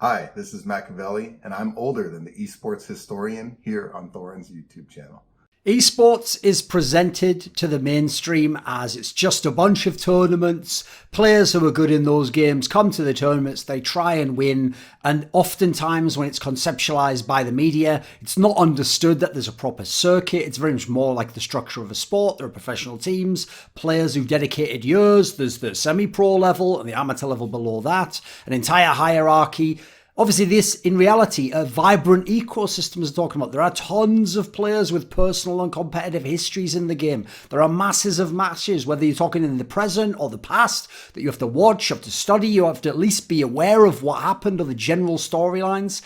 Hi, this is Machiavelli, and I'm older than the esports historian here on Thorin's YouTube channel. Esports is presented to the mainstream as it's just a bunch of tournaments. Players who are good in those games come to the tournaments, they try and win, and oftentimes when it's conceptualized by the media, it's not understood that there's a proper circuit. It's very much more like the structure of a sport. There are professional teams, players who've dedicated years. There's the semi-pro level and the amateur level below that, an entire hierarchy. Obviously, this, in reality, a vibrant ecosystem is talking about. There are tons of players with personal and competitive histories in the game. There are masses of matches, whether you're talking in the present or the past, that you have to watch, you have to study, you have to at least be aware of what happened or the general storylines.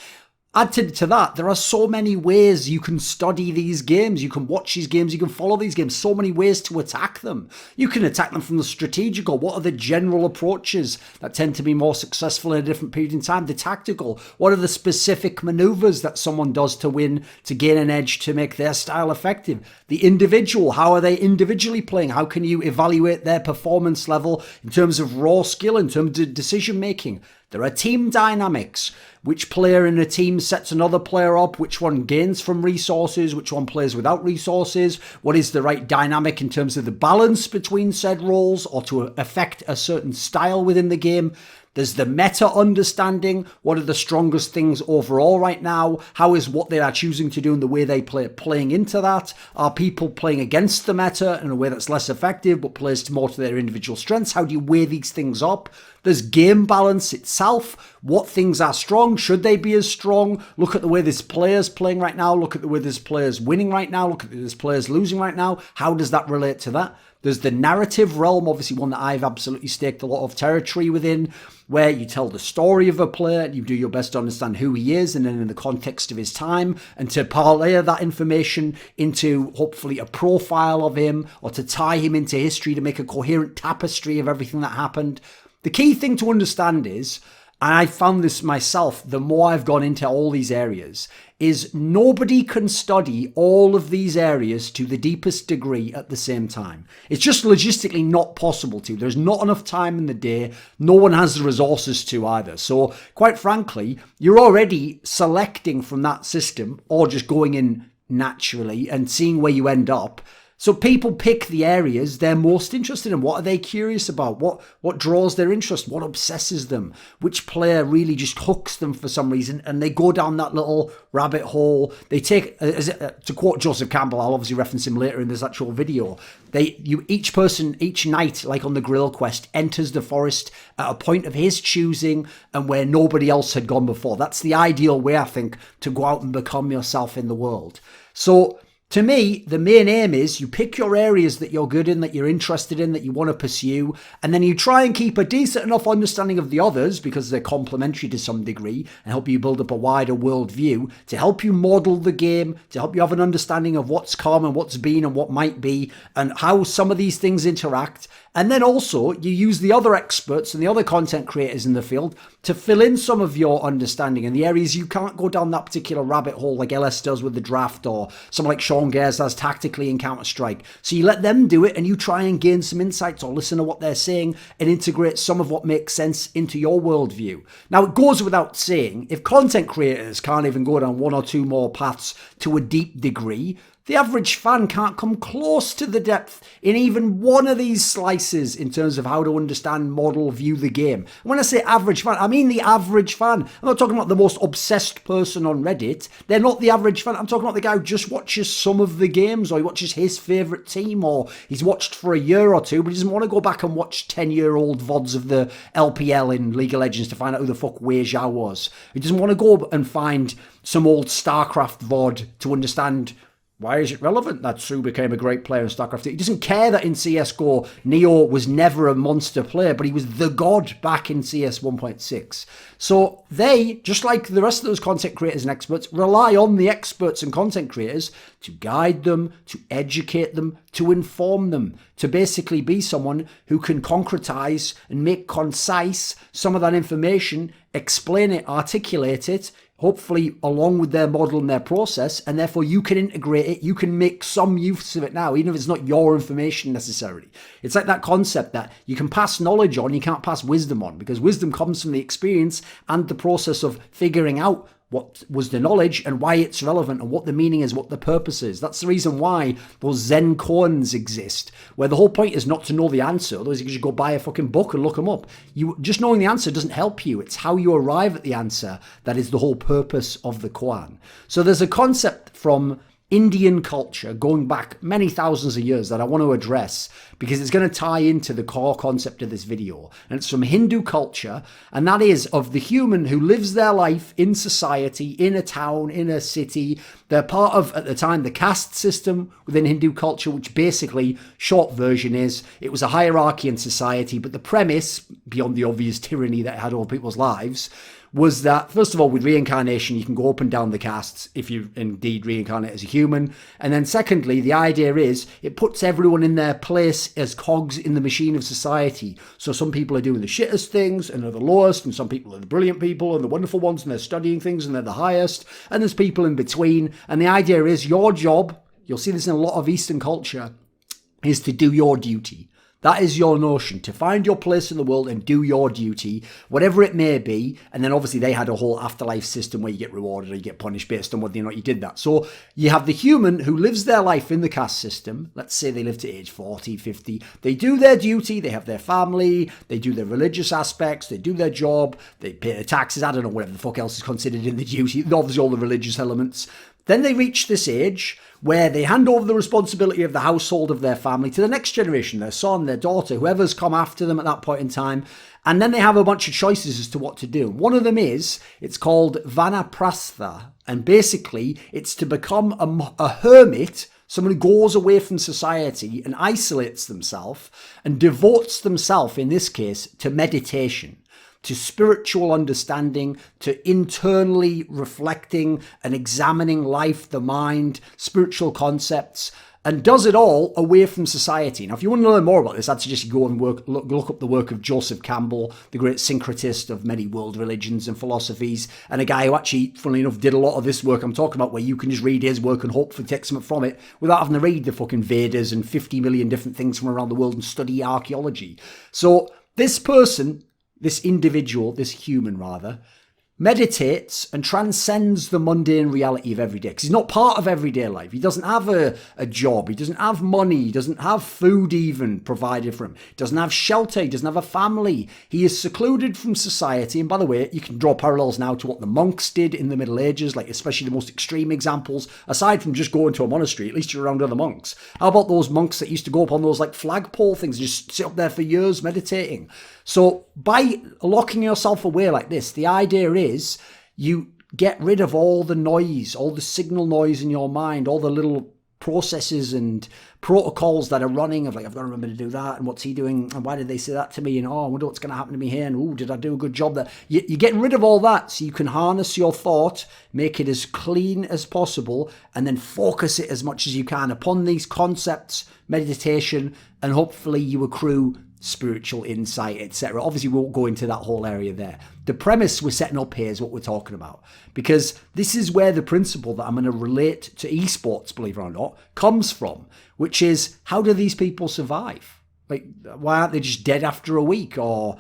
Add to that, there are so many ways you can study these games, you can watch these games, you can follow these games, so many ways to attack them. You can attack them from the strategical, what are the general approaches that tend to be more successful in a different period in time? The tactical, what are the specific maneuvers that someone does to win, to gain an edge, to make their style effective? The individual, how are they individually playing? How can you evaluate their performance level in terms of raw skill, in terms of decision making? There are team dynamics. Which player in a team sets another player up? Which one gains from resources? Which one plays without resources? What is the right dynamic in terms of the balance between said roles or to affect a certain style within the game? There's the meta understanding. What are the strongest things overall right now? How is what they are choosing to do and the way they play playing into that? Are people playing against the meta in a way that's less effective but plays more to their individual strengths? How do you weigh these things up? There's game balance itself. What things are strong? Should they be as strong? Look at the way this player's playing right now. Look at the way this player's winning right now. Look at this player's losing right now. How does that relate to that? There's the narrative realm, obviously one that I've absolutely staked a lot of territory within, where you tell the story of a player and you do your best to understand who he is and then in the context of his time, and to parlay that information into hopefully a profile of him or to tie him into history to make a coherent tapestry of everything that happened. The key thing to understand is, and I found this myself the more I've gone into all these areas, is nobody can study all of these areas to the deepest degree at the same time. It's just logistically not possible to. There's not enough time in the day. No one has the resources to either. So quite frankly, you're already selecting from that system or just going in naturally and seeing where you end up. So people pick the areas they're most interested in. What are they curious about? What draws their interest? What obsesses them? Which player really just hooks them for some reason? And they go down that little rabbit hole. They take, to quote Joseph Campbell, I'll obviously reference him later in this actual video. Each person, each knight, like on the Grill Quest, enters the forest at a point of his choosing and where nobody else had gone before. That's the ideal way, I think, to go out and become yourself in the world. So, to me, the main aim is you pick your areas that you're good in, that you're interested in, that you want to pursue, and then you try and keep a decent enough understanding of the others because they're complementary to some degree and help you build up a wider worldview to help you model the game, to help you have an understanding of what's come and what's been and what might be and how some of these things interact. And then also you use the other experts and the other content creators in the field to fill in some of your understanding in the areas you can't go down that particular rabbit hole like LS does with the draft or someone like Sean Gers does tactically in Counter-Strike. So you let them do it and you try and gain some insights or listen to what they're saying and integrate some of what makes sense into your worldview. Now, it goes without saying, if content creators can't even go down one or two more paths to a deep degree, the average fan can't come close to the depth in even one of these slices in terms of how to understand, model, view the game. And when I say average fan, I mean the average fan. I'm not talking about the most obsessed person on Reddit. They're not the average fan. I'm talking about the guy who just watches some of the games or he watches his favourite team or he's watched for a year or two but he doesn't want to go back and watch 10-year-old VODs of the LPL in League of Legends to find out who the fuck Wei Zhao was. He doesn't want to go and find some old StarCraft VOD to understand why is it relevant that Sue became a great player in StarCraft? He doesn't care that in CSGO, Neo was never a monster player, but he was the god back in CS 1.6. So they, just like the rest of those content creators and experts, rely on the experts and content creators to guide them, to educate them, to inform them, to basically be someone who can concretize and make concise some of that information, explain it, articulate it, hopefully along with their model and their process, and therefore you can integrate it, you can make some use of it now, even if it's not your information necessarily. It's like that concept that you can pass knowledge on, you can't pass wisdom on, because wisdom comes from the experience and the process of figuring out what was the knowledge and why it's relevant and what the meaning is, what the purpose is. That's the reason why those Zen koans exist, where the whole point is not to know the answer. Otherwise you can just go buy a fucking book and look them up. Just knowing the answer doesn't help you. It's how you arrive at the answer that is the whole purpose of the koan. So there's a concept from Indian culture going back many thousands of years that I want to address because it's going to tie into the core concept of this video. And it's from Hindu culture, and that is of the human who lives their life in society, in a town, in a city. They're part of, at the time, the caste system within Hindu culture, which basically, short version is, it was a hierarchy in society, but the premise, beyond the obvious tyranny that it had over people's lives, was that, first of all, with reincarnation, you can go up and down the castes if you indeed reincarnate as a human. And then secondly, the idea is it puts everyone in their place as cogs in the machine of society. So some people are doing the shittest things and are the lowest, and some people are the brilliant people and the wonderful ones, and they're studying things and they're the highest. And there's people in between. And the idea is your job, you'll see this in a lot of Eastern culture, is to do your duty. That is your notion, to find your place in the world and do your duty, whatever it may be. And then obviously they had a whole afterlife system where you get rewarded or you get punished based on whether or not you did that. So you have the human who lives their life in the caste system. Let's say they live to age 40, 50. They do their duty, they have their family, they do their religious aspects, they do their job, they pay their taxes, I don't know, whatever the fuck else is considered in the duty, obviously all the religious elements. Then they reach this age where they hand over the responsibility of the household of their family to the next generation, their son, their daughter, whoever's come after them at that point in time. And then they have a bunch of choices as to what to do. One of them is, it's called vanaprastha. And basically, it's to become a hermit, someone who goes away from society and isolates themselves and devotes themselves, in this case, to meditation, to spiritual understanding, to internally reflecting and examining life, the mind, spiritual concepts, and does it all away from society. Now, if you want to learn more about this, I'd suggest you go and look up the work of Joseph Campbell, the great syncretist of many world religions and philosophies, and a guy who actually, funnily enough, did a lot of this work I'm talking about, where you can just read his work and hopefully take something from it without having to read the fucking Vedas and 50 million different things from around the world and study archaeology. So this person, this individual, this human rather, meditates and transcends the mundane reality of every day. Because he's not part of everyday life. He doesn't have a job. He doesn't have money. He doesn't have food even provided for him. He doesn't have shelter. He doesn't have a family. He is secluded from society. And by the way, you can draw parallels now to what the monks did in the Middle Ages, like especially the most extreme examples. Aside from just going to a monastery, at least you're around other monks. How about those monks that used to go up on those like flagpole things, just sit up there for years meditating? So by locking yourself away like this, the idea is you get rid of all the noise, all the signal noise in your mind, all the little processes and protocols that are running of like, I've got to remember to do that, and what's he doing, and why did they say that to me, and oh, I wonder what's going to happen to me here, and oh, did I do a good job there? You're getting rid of all that so you can harness your thought, make it as clean as possible, and then focus it as much as you can upon these concepts, meditation, and hopefully you accrue spiritual insight, etc. Obviously, we won't go into that whole area there. The premise we're setting up here is what we're talking about, because this is where the principle that I'm going to relate to esports, believe it or not, comes from, which is, how do these people survive? Like, why aren't they just dead after a week? Or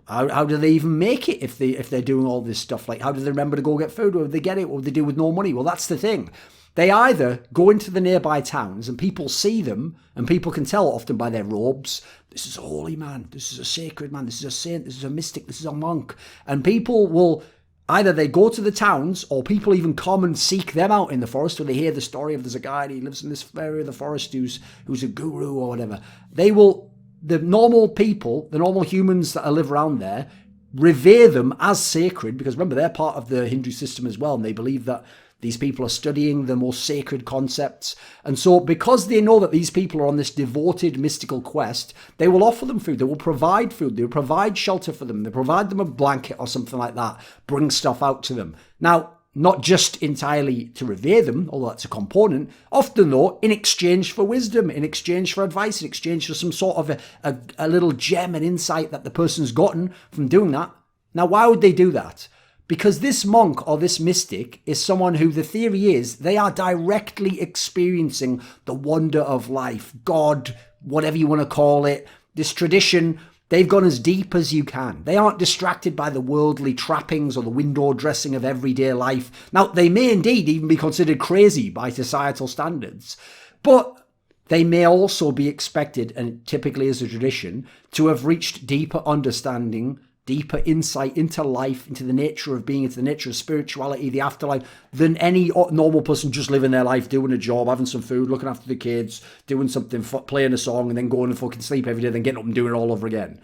how do they even make it if they're doing all this stuff? Like, how do they remember to go get food? Or do they get it? What do they do with no money? Well, that's the thing. They either go into the nearby towns and people see them, and people can tell often by their robes, this is a holy man, this is a sacred man, this is a saint, this is a mystic, this is a monk. And people will, either they go to the towns, or people even come and seek them out in the forest when they hear the story of there's a guy and he lives in this area of the forest who's a guru or whatever. They will, the normal people, the normal humans that live around there, revere them as sacred, because remember, they're part of the Hindu system as well, and they believe that these people are studying the most sacred concepts. And so because they know that these people are on this devoted mystical quest, they will offer them food. They will provide food. They will provide shelter for them. They provide them a blanket or something like that. Bring stuff out to them. Now, not just entirely to revere them, although that's a component. Often, though, in exchange for wisdom, in exchange for advice, in exchange for some sort of a little gem and insight that the person's gotten from doing that. Now, why would they do that? Because this monk or this mystic is someone who, the theory is, they are directly experiencing the wonder of life, God, whatever you want to call it, this tradition. They've gone as deep as you can. They aren't distracted by the worldly trappings or the window dressing of everyday life. Now, they may indeed even be considered crazy by societal standards, but they may also be expected, and typically as a tradition, to have reached deeper understanding, deeper insight into life, into the nature of being, into the nature of spirituality, the afterlife, than any normal person just living their life, doing a job, having some food, looking after the kids, doing something, playing a song, and then going to fucking sleep every day, then getting up and doing it all over again.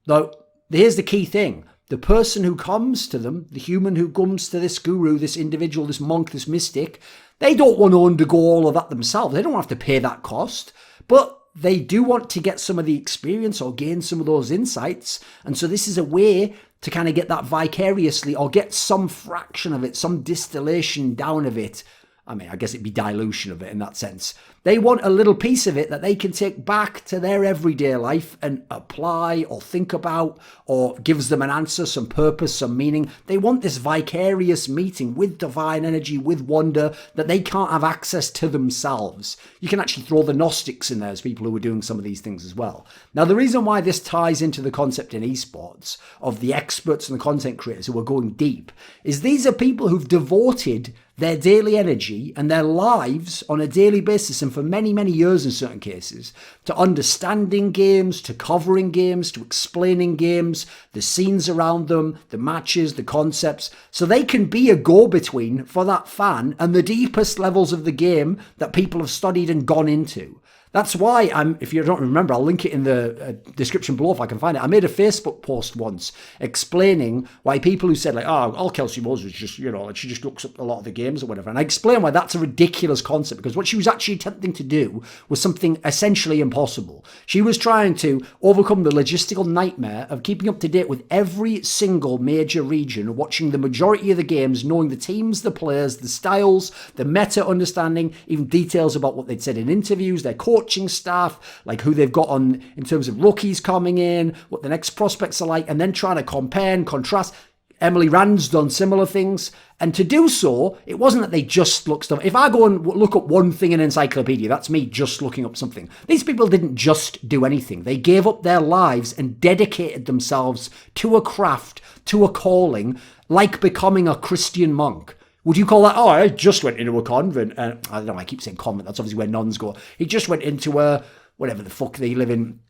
Now, here's the key thing. The person who comes to them, the human who comes to this guru, this individual, this monk, this mystic, they don't want to undergo all of that themselves. They don't have to pay that cost, but they do want to get some of the experience or gain some of those insights. And so this is a way to kind of get that vicariously, or get some fraction of it, some distillation down of it. I mean, I guess it'd be dilution of it in that sense. They want a little piece of it that they can take back to their everyday life and apply or think about, or gives them an answer, some purpose, some meaning. They want this vicarious meeting with divine energy, with wonder, that they can't have access to themselves. You can actually throw the Gnostics in there as people who are doing some of these things as well. Now, the reason why this ties into the concept in esports of the experts and the content creators who are going deep is these are people who've devoted their daily energy and their lives on a daily basis, and for many, many years in certain cases, to understanding games, to covering games, to explaining games, the scenes around them, the matches, the concepts, so they can be a go-between for that fan and the deepest levels of the game that people have studied and gone into. That's why if you don't remember, I'll link it in the description below if I can find it. I made a Facebook post once explaining why people who said like, oh, all Kelsey was just, like she just looks up a lot of the games or whatever. And I explained why that's a ridiculous concept, because what she was actually attempting to do was something essentially impossible. She was trying to overcome the logistical nightmare of keeping up to date with every single major region, watching the majority of the games, knowing the teams, the players, the styles, the meta understanding, even details about what they'd said in interviews, their coaching staff, like who they've got on in terms of rookies coming in, what the next prospects are like, and then trying to compare and contrast. Emily Rand's done similar things, and to do so, it wasn't that they just looked stuff. If I go and look up one thing in an encyclopedia, that's me just looking up something. These people didn't just do anything. They gave up their lives and dedicated themselves to a craft, to a calling, like becoming a Christian monk. Would you call that, oh, I just went into a convent? I don't know, I keep saying convent, that's obviously where nuns go. He just went into a, whatever the fuck they live in,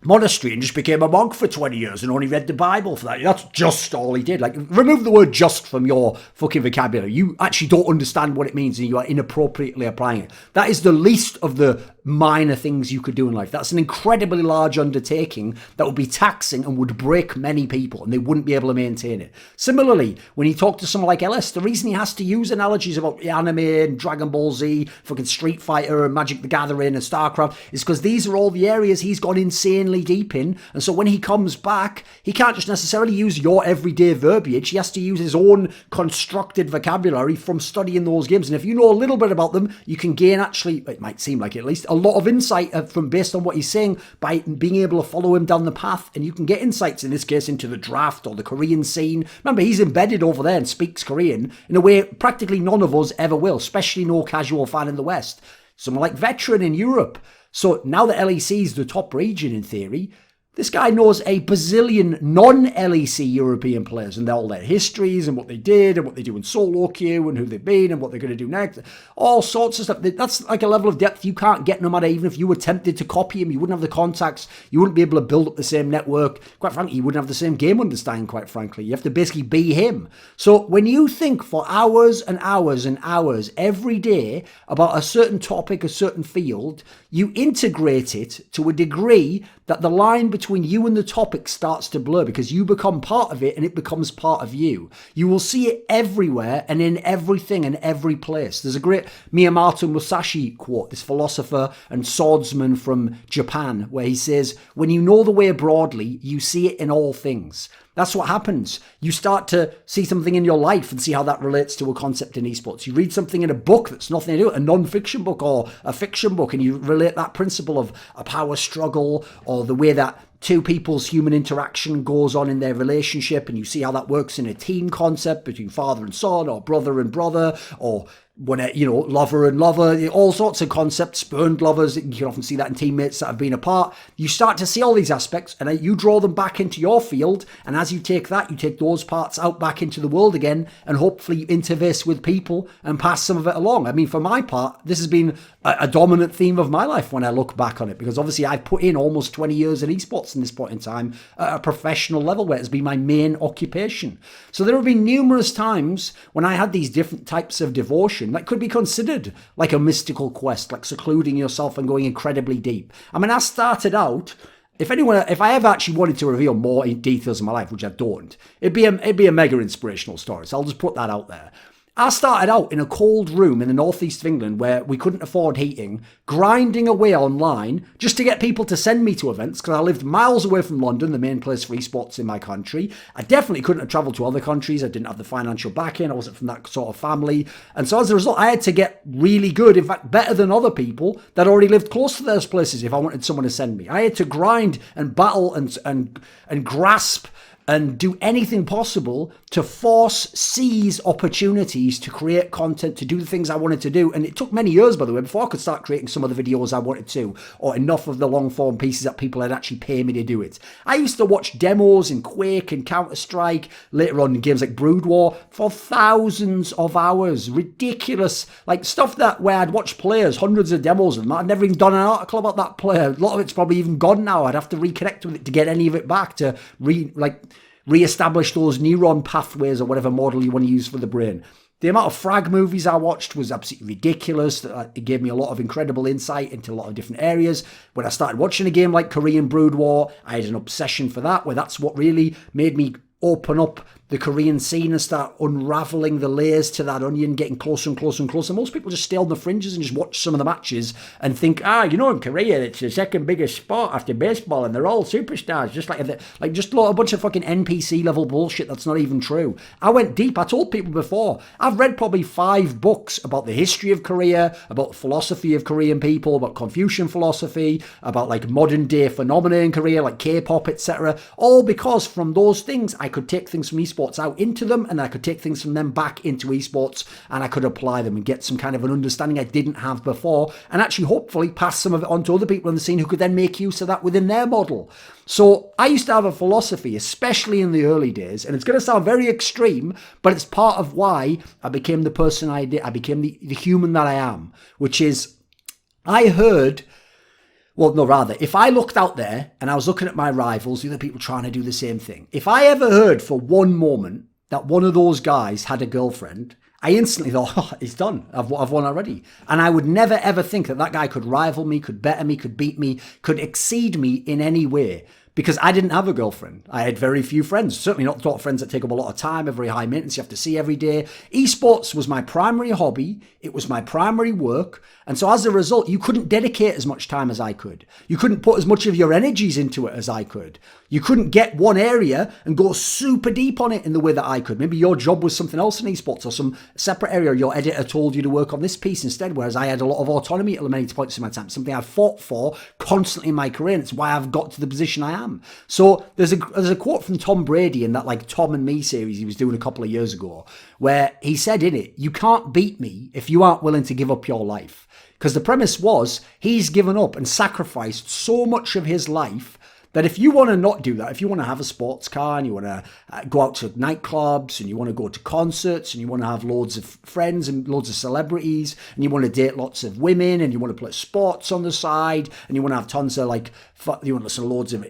monastery, and just became a monk for 20 years and only read the Bible for that. That's just all he did. Like, remove the word just from your fucking vocabulary. You actually don't understand what it means and you are inappropriately applying it. That is the least of the minor things you could do in life. That's an incredibly large undertaking that would be taxing and would break many people, and they wouldn't be able to maintain it. Similarly, when you talk to someone like LS, the reason he has to use analogies about anime and Dragon Ball Z, fucking Street Fighter and Magic the Gathering and StarCraft is because these are all the areas he's gone insanely deep in. And so when he comes back, he can't just necessarily use your everyday verbiage. He has to use his own constructed vocabulary from studying those games. And if you know a little bit about them, you can gain, actually, it might seem like it at least, a lot of insight from based on what he's saying by being able to follow him down the path. And you can get insights, in this case, into the draft or the Korean scene. Remember, he's embedded over there and speaks Korean in a way practically none of us ever will, especially no casual fan in the West. Someone like Veteran in Europe. So now that LEC is the top region in theory, this guy knows a bazillion non-LEC European players and all their histories and what they did and what they do in solo queue and who they've been and what they're going to do next. All sorts of stuff. That's like a level of depth you can't get no matter, even if you were tempted to copy him. You wouldn't have the contacts. You wouldn't be able to build up the same network. Quite frankly, you wouldn't have the same game understanding, quite frankly. You have to basically be him. So when you think for hours and hours and hours every day about a certain topic, a certain field, you integrate it to a degree that the line between you and the topic starts to blur because you become part of it and it becomes part of you. You will see it everywhere and in everything and every place. There's a great Miyamoto Musashi quote, this philosopher and swordsman from Japan, where he says, when you know the way broadly, you see it in all things. That's what happens. You start to see something in your life and see how that relates to a concept in esports. You read something in a book that's nothing to do with a non-fiction book or a fiction book, and you relate that principle of a power struggle or the way that two people's human interaction goes on in their relationship, and you see how that works in a team concept between father and son or brother and brother or lover and lover, all sorts of concepts, spurned lovers. You can often see that in teammates that have been apart. You start to see all these aspects and you draw them back into your field. And as you take that, you take those parts out back into the world again and hopefully interface with people and pass some of it along. I mean, for my part, this has been a dominant theme of my life when I look back on it, because obviously I've put in almost 20 years in esports in this point in time at a professional level where it's been my main occupation. So there have been numerous times when I had these different types of devotion that could be considered like a mystical quest, like secluding yourself and going incredibly deep. I mean, I started out, if I ever actually wanted to reveal more details of my life, which I don't, it'd be a mega inspirational story. So I'll just put that out there. I started out in a cold room in the northeast of England where we couldn't afford heating, grinding away online just to get people to send me to events, because I lived miles away from London, the main place for esports in my country. I definitely couldn't have travelled to other countries. I didn't have the financial backing. I wasn't from that sort of family. And so as a result, I had to get really good, in fact, better than other people that already lived close to those places if I wanted someone to send me. I had to grind and battle and grasp and do anything possible to seize opportunities to create content, to do the things I wanted to do. And it took many years, by the way, before I could start creating some of the videos I wanted to, or enough of the long form pieces that people had actually paid me to do it. I used to watch demos in Quake and Counter-Strike, later on in games like Brood War, for thousands of hours. Ridiculous, like stuff where I'd watch players, hundreds of demos of them. I'd never even done an article about that player. A lot of it's probably even gone now. I'd have to reconnect with it to get any of it back, to re-establish those neuron pathways or whatever model you want to use for the brain. The amount of frag movies I watched was absolutely ridiculous. It gave me a lot of incredible insight into a lot of different areas. When I started watching a game like Korean Brood War, I had an obsession for that, where that's what really made me open up the Korean scene and start unraveling the layers to that onion, getting closer and closer and closer. Most people just stay on the fringes and just watch some of the matches and think, in Korea, it's the second biggest sport after baseball and they're all superstars, just just a bunch of fucking NPC level bullshit that's not even true. I went deep. I told people before, I've read probably 5 books about the history of Korea, about the philosophy of Korean people, about Confucian philosophy, about like modern day phenomena in Korea, like K-pop, etc. All because from those things, I could take things from esports out into them, and I could take things from them back into esports, and I could apply them and get some kind of an understanding I didn't have before, and actually hopefully pass some of it on to other people in the scene who could then make use of that within their model. So I used to have a philosophy, especially in the early days, and it's going to sound very extreme, but it's part of why I became the person I did. I became the human that I am, which is, if I looked out there and I was looking at my rivals, the other people trying to do the same thing, if I ever heard for one moment that one of those guys had a girlfriend, I instantly thought, oh, it's done. I've won already. And I would never, ever think that guy could rival me, could better me, could beat me, could exceed me in any way. Because I didn't have a girlfriend. I had very few friends, certainly not the sort of friends that take up a lot of time, are very high maintenance, you have to see every day. Esports was my primary hobby, it was my primary work, and so as a result, you couldn't dedicate as much time as I could. You couldn't put as much of your energies into it as I could. You couldn't get one area and go super deep on it in the way that I could. Maybe your job was something else in esports or some separate area. Your editor told you to work on this piece instead, whereas I had a lot of autonomy at many points in my time, something I've fought for constantly in my career, and it's why I've got to the position I am. So there's a quote from Tom Brady in that like Tom and Me series he was doing a couple of years ago, where he said in it, you can't beat me if you aren't willing to give up your life. Because the premise was he's given up and sacrificed so much of his life that if you want to not do that, if you want to have a sports car and you want to go out to nightclubs and you want to go to concerts and you want to have loads of friends and loads of celebrities and you want to date lots of women and you want to play sports on the side and you want to have tons of you want to listen to loads of,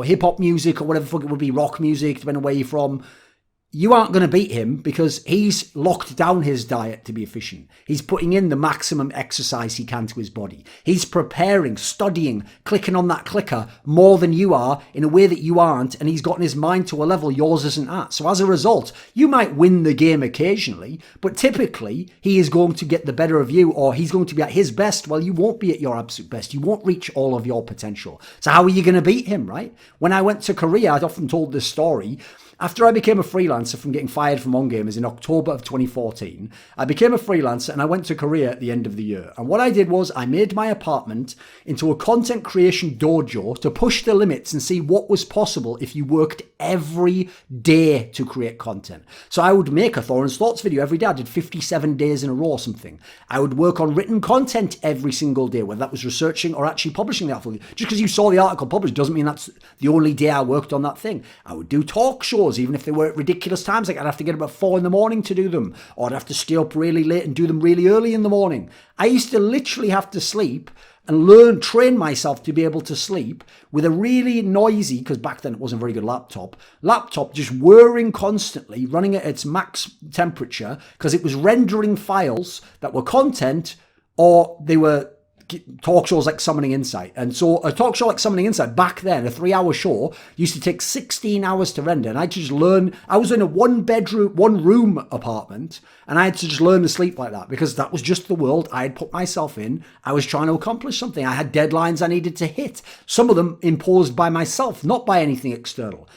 hip hop music or whatever the fuck it would be, rock music, depending on where you're from, you aren't going to beat him because he's locked down his diet to be efficient. He's putting in the maximum exercise he can to his body. He's preparing, studying, clicking on that clicker more than you are in a way that you aren't, and he's gotten his mind to a level yours isn't at. So as a result, you might win the game occasionally, but typically he is going to get the better of you, or he's going to be at his best while you won't be at your absolute best. You won't reach all of your potential. So how are you going to beat him, right? When I went to Korea, I'd often told this story. After I became a freelancer from getting fired from OnGamers in October of 2014, I became a freelancer and I went to Korea at the end of the year. And what I did was I made my apartment into a content creation dojo to push the limits and see what was possible if you worked every day to create content. So I would make a Thorin's Thoughts video every day. I did 57 days in a row or something. I would work on written content every single day, whether that was researching or actually publishing the article. Just because you saw the article published doesn't mean that's the only day I worked on that thing. I would do talk shows, even if they were at ridiculous times. Like I'd have to get up at 4 a.m. to do them, or I'd have to stay up really late and do them really early in the morning. I used to literally have to sleep and train myself to be able to sleep with a really noisy, because back then it wasn't a very good laptop just whirring constantly, running at its max temperature, because it was rendering files that were content or they were talk shows like Summoning Insight. And so a talk show like Summoning Insight back then, a 3-hour show, used to take 16 hours to render. And I just learned, I was in a one room apartment, and I had to just learn to sleep like that, because that was just the world I had put myself in. I was trying to accomplish something. I had deadlines I needed to hit. Some of them imposed by myself, not by anything external.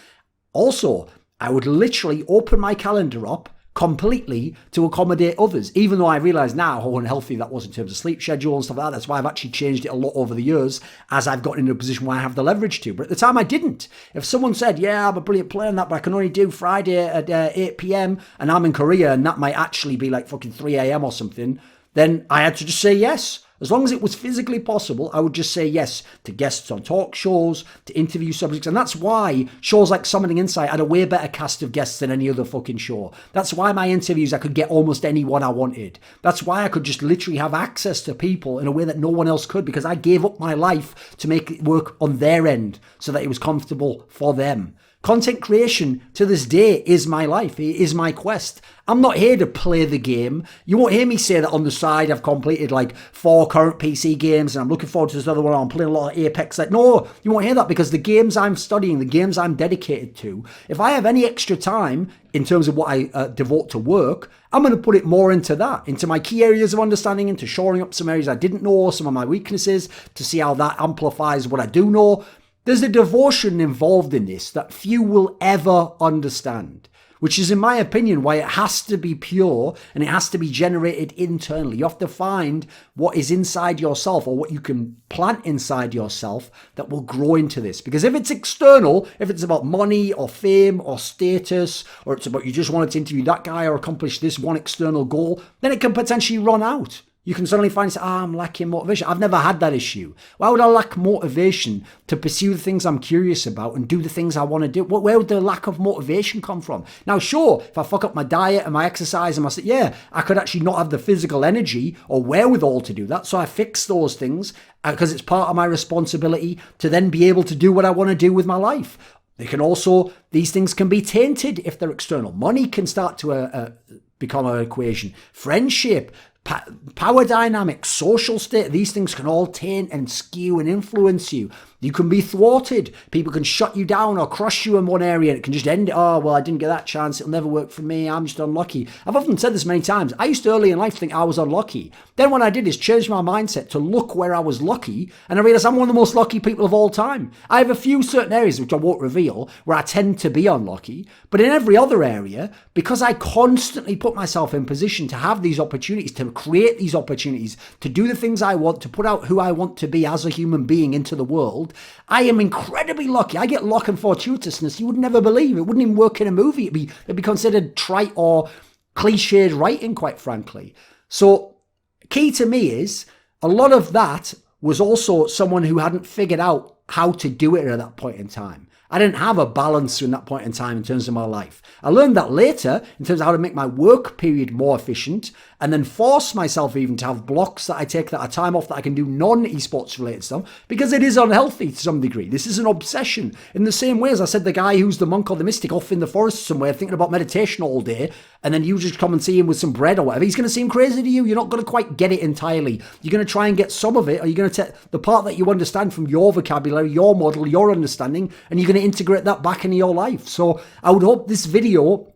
Also, I would literally open my calendar up completely to accommodate others, even though I realise now how unhealthy that was in terms of sleep schedule and stuff like that. That's why I've actually changed it a lot over the years as I've gotten into a position where I have the leverage to. But at the time I didn't. If someone said, yeah, I'm a brilliant player and that, but I can only do Friday at 8 p.m. and I'm in Korea and that might actually be like fucking 3 a.m. or something, then I had to just say yes. As long as it was physically possible, I would just say yes to guests on talk shows, to interview subjects. And that's why shows like Summoning Insight had a way better cast of guests than any other fucking show. That's why my interviews, I could get almost anyone I wanted. That's why I could just literally have access to people in a way that no one else could, because I gave up my life to make it work on their end so that it was comfortable for them. Content creation to this day is my life. It is my quest. I'm not here to play the game. You won't hear me say that on the side I've completed like 4 current PC games and I'm looking forward to this other one. I'm playing a lot of Apex. Like, no, you won't hear that, because the games I'm studying, the games I'm dedicated to, if I have any extra time in terms of what I devote to work, I'm going to put it more into that, into my key areas of understanding, into shoring up some areas I didn't know, some of my weaknesses, to see how that amplifies what I do know. There's a devotion involved in this that few will ever understand, which is, in my opinion, why it has to be pure and it has to be generated internally. You have to find what is inside yourself, or what you can plant inside yourself, that will grow into this. Because if it's external, if it's about money or fame or status, or it's about you just wanted to interview that guy or accomplish this one external goal, then it can potentially run out. You can suddenly find, I'm lacking motivation. I've never had that issue. Why would I lack motivation to pursue the things I'm curious about and do the things I want to do? Where would the lack of motivation come from? Now, sure, if I fuck up my diet and my exercise and I could actually not have the physical energy or wherewithal to do that. So I fix those things because it's part of my responsibility to then be able to do what I want to do with my life. These things can be tainted if they're external. Money can start to become an equation. Friendship, power dynamics, social state, these things can all taint and skew and influence you. You can be thwarted. People can shut you down or crush you in one area, and it can just end it. Oh, well, I didn't get that chance. It'll never work for me. I'm just unlucky. I've often said this many times. I used to early in life think I was unlucky. Then what I did is change my mindset to look where I was lucky, and I realized I'm one of the most lucky people of all time. I have a few certain areas, which I won't reveal, where I tend to be unlucky. But in every other area, because I constantly put myself in position to have these opportunities, to create these opportunities, to do the things I want, to put out who I want to be as a human being into the world, I am incredibly lucky. I get luck and fortuitousness you would never believe. It wouldn't even work in a movie. It'd be considered trite or cliched writing, quite frankly. So key to me is a lot of that was also someone who hadn't figured out how to do it at that point in time. I didn't have a balance in that point in time in terms of my life. I learned that later in terms of how to make my work period more efficient and then force myself even to have blocks that I take that are time off that I can do non-esports related stuff because it is unhealthy to some degree. This is an obsession. In the same way as I said, the guy who's the monk or the mystic off in the forest somewhere thinking about meditation all day and then you just come and see him with some bread or whatever, he's going to seem crazy to you. You're not going to quite get it entirely. You're going to try and get some of it, or you're going to take the part that you understand from your vocabulary, your model, your understanding, and you're going to integrate that back into your life. So I would hope this video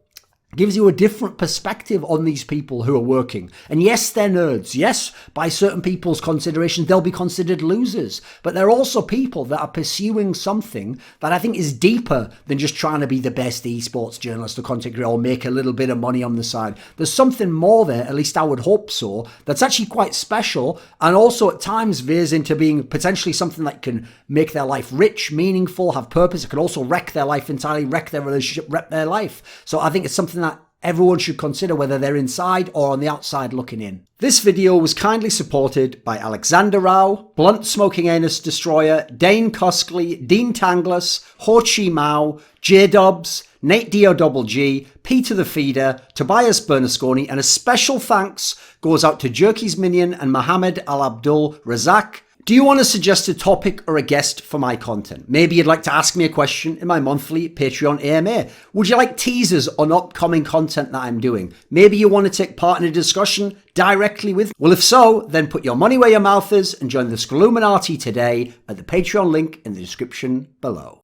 gives you a different perspective on these people who are working. And yes, they're nerds. Yes, by certain people's considerations, they'll be considered losers. But they're also people that are pursuing something that I think is deeper than just trying to be the best esports journalist or content creator or make a little bit of money on the side. There's something more there, at least I would hope so, that's actually quite special and also at times veers into being potentially something that can make their life rich, meaningful, have purpose. It could also wreck their life entirely, wreck their relationship, wreck their life. So I think it's something that everyone should consider whether they're inside or on the outside looking in. This video was kindly supported by Alexander Rao, Blunt Smoking Anus Destroyer, Dane Cuskley, Dean Tanglis, Chi Mao, JDubs, NateDOhDoubleG, Peter the Feeder, Tobias Bernasconi, and a special thanks goes out to Jerky's Minion and Mohammed, Alabdul, Razzaq. Do you want to suggest a topic or a guest for my content? Maybe you'd like to ask me a question in my monthly Patreon AMA. Would you like teasers on upcoming content that I'm doing? Maybe you want to take part in a discussion directly with me? Well, if so, then put your money where your mouth is and join the Scrilluminati today at the Patreon link in the description below.